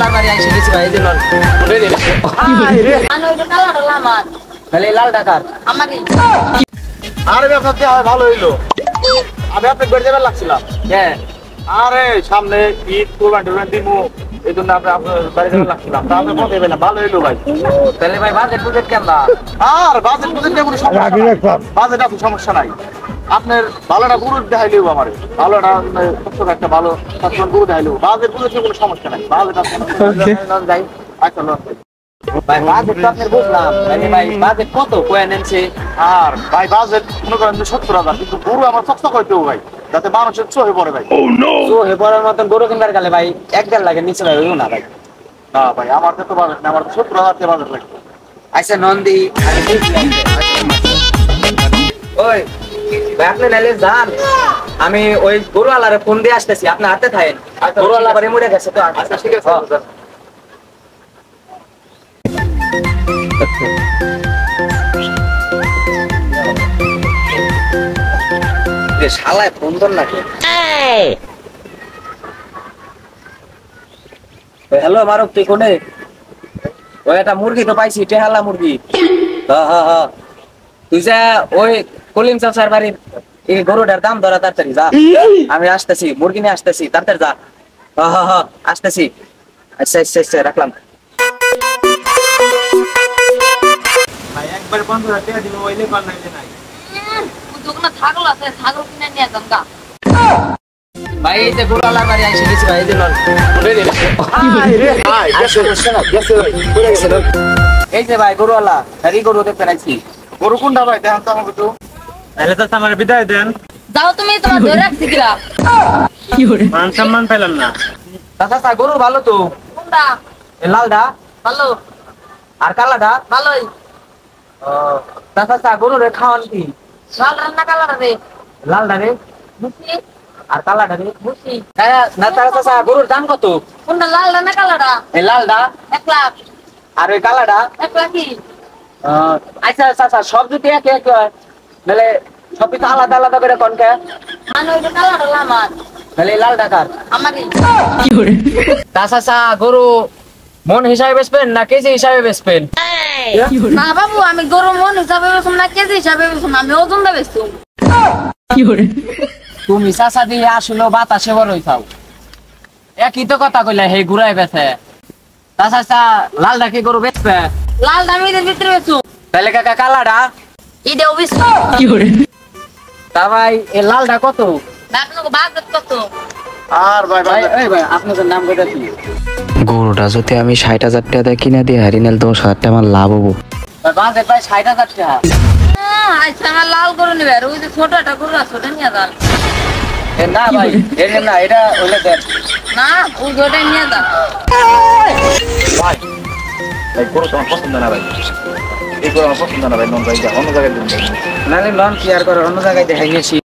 আলার বাড়ি আইসে গেছি ভাই, এই যে নন উঠে দিলে আমি ওই কালাটা লামার তাহলে লাল টাকার আমারই আরে ব্যবসা দেওয়া হয় ভালো হইলো। আমি আপনাকে বেড়ে যাবার লাগছিলাম। হ্যাঁ আরে সামনে ঈদ কোরবানি দিমু, এই জন্য আপনার বাড়ি যাবার লাগছিলাম। তা আপনি পৌঁছে না, ভালো হইলো ভাই। তাহলে ভাই বাজেট বুজেট কেমন? আর বাজেট নিয়ে কোনো সমস্যা নাই, বাজেট আপনার সমস্যা নাই। আপনার ভালোটা গরু দেখাইলেও আমার ভালোটা সবসময় একটা ভালো সবসময় গরু দেখাইলেও বাজেট বুঝে কোনো সমস্যা নাই। বাজেট যাই আচ্ছা ভাই বাজেট তো আপনার বুঝলাম, তাহলে ভাই বাজেট কত কয়ে নেনছে? আর ভাই বাজেট মনে করেন যে 70,000, কিন্তু গরু আমার চকচক হইতেও ভাই, যাতে মানুষের চোখে পড়ে ভাই। তো হে পড়ার মতন গরু কিনবার গেলে ভাই 1.5 লাখের নিচে ভাই হইব না ভাই। না ভাই আমার তো বাজেট না, আমার 70,000 টাকা বাজেট লাগবে। আচ্ছা নন্দী ওই ভাই আপনি নাইলে যান, আমি ওই গরুওয়ালারে ফোন দিয়ে আসতেছি, আপনি হাতে থাকেন। গরুওয়ালা বাড়ি মরে গেছে তো। আচ্ছা ঠিক আছে শালায় ফোন ধর নাকি? হ্যালো মারুফ, তুই কোনে? ওই একটা মুরগি তো পাইছি, টেহালা মুরগি। হ্যাঁ তুই যা ওই কলিম চাচার বাড়ির এই গরুটার দাম ধরা, তাড়াতাড়ি যা। আমি আসতেছি, মুরগি নিয়ে আসতেছি, তাড়াতাড়ি যা। হ্যাঁ আসতেছি। আচ্ছা রাখলাম। ভাই একবার 15,000 টাকা দিব, ওইলে পার নাইলে নাই। দোকানে ছাগল আছে, ছাগল কিনে নিয়ে যান গা। ভাই এই যে গরুওয়ালার বাড়ি আইসে গেছি ভাই, এই যে নন উঠে দিলে এই যে ভাই গরুওয়ালা গাড়ি গরু দেখতে রাখছি। গরু কোনটা ভাই দেখান তো আমাকে একটু। তাহলে তো আমার বিদায় দেন, যাও তুমি, তোমার ধরে রাখছি কিরা মান সম্মান পেলাম না। চাচা গরু ভালো তো? কোনটা এ লালটা ভালো? আর কালাটা? ভালোই। চাচা গরু রে খাওয়ান কি? লাল রান্না কালার রে লালটা রে বুঝছি আর কালাটা রে? বুঝছি। না চাচা গরুর দাম কত? কোনটা লাল রান্না কালারটা? এই লালটা 1 লাখ। আর ওই কালাটা? 1 লাখই। আচ্ছা চাচা সব যদি এক এক হয় তাহলে সবই তো আলাদা আলাদা করে কোনটা? আমি ওই কালারটা লামার তাহলে এই লাল টাকার? আমারই। চাচা গরু মন হিসাবে বেচবেন না কেজি হিসাবে বেচবেন? না বাবু, আমি গরু মন হিসাবে বেচুম না কেজি হিসাবে বেচুম, আমি ওজন দা বেচুম। তুমি চাচা দিয়ে আসলে বাতাসে বড় হইছাও, একই তো কথা কইলা হে ঘুরাই বেছে। চাচা লাল ডাকি গরু বেচবে? লাল দামিদের ভিতরে বেচুম। তাহলে কাকা কালাডা? ইডেও বেচুম। তা ভাই এই লালটা কত? আপনাকে বাজেট কত? আর ভাই ভাই এই ভাই আপনাদের নাম কইতা কি? গরুটা যদি আমি 60,000 টাকা দিয়ে কিনে দিই হারিনাল 10,000 টাকা আমার লাভ হবো। ভাই বাজেট ভাই 60,000 টাকা। আচ্ছা আমার লাল গরু নিবে, আর ওই যে ছোট একটা গরু আছে ওটা নিয়ে যান। এ না ভাই এর না, এটা হইলে দেন। না ওই ওটা নিয়ে যান। ভাই ভাই গরু তো আমার পছন্দ না ভাই, এই গরু আমার পছন্দ না ভাই। নন ভাই অন্য জায়গায় দিন। নালে লন কি আর করে অন্য জায়গায় দেখাই নিয়েছি।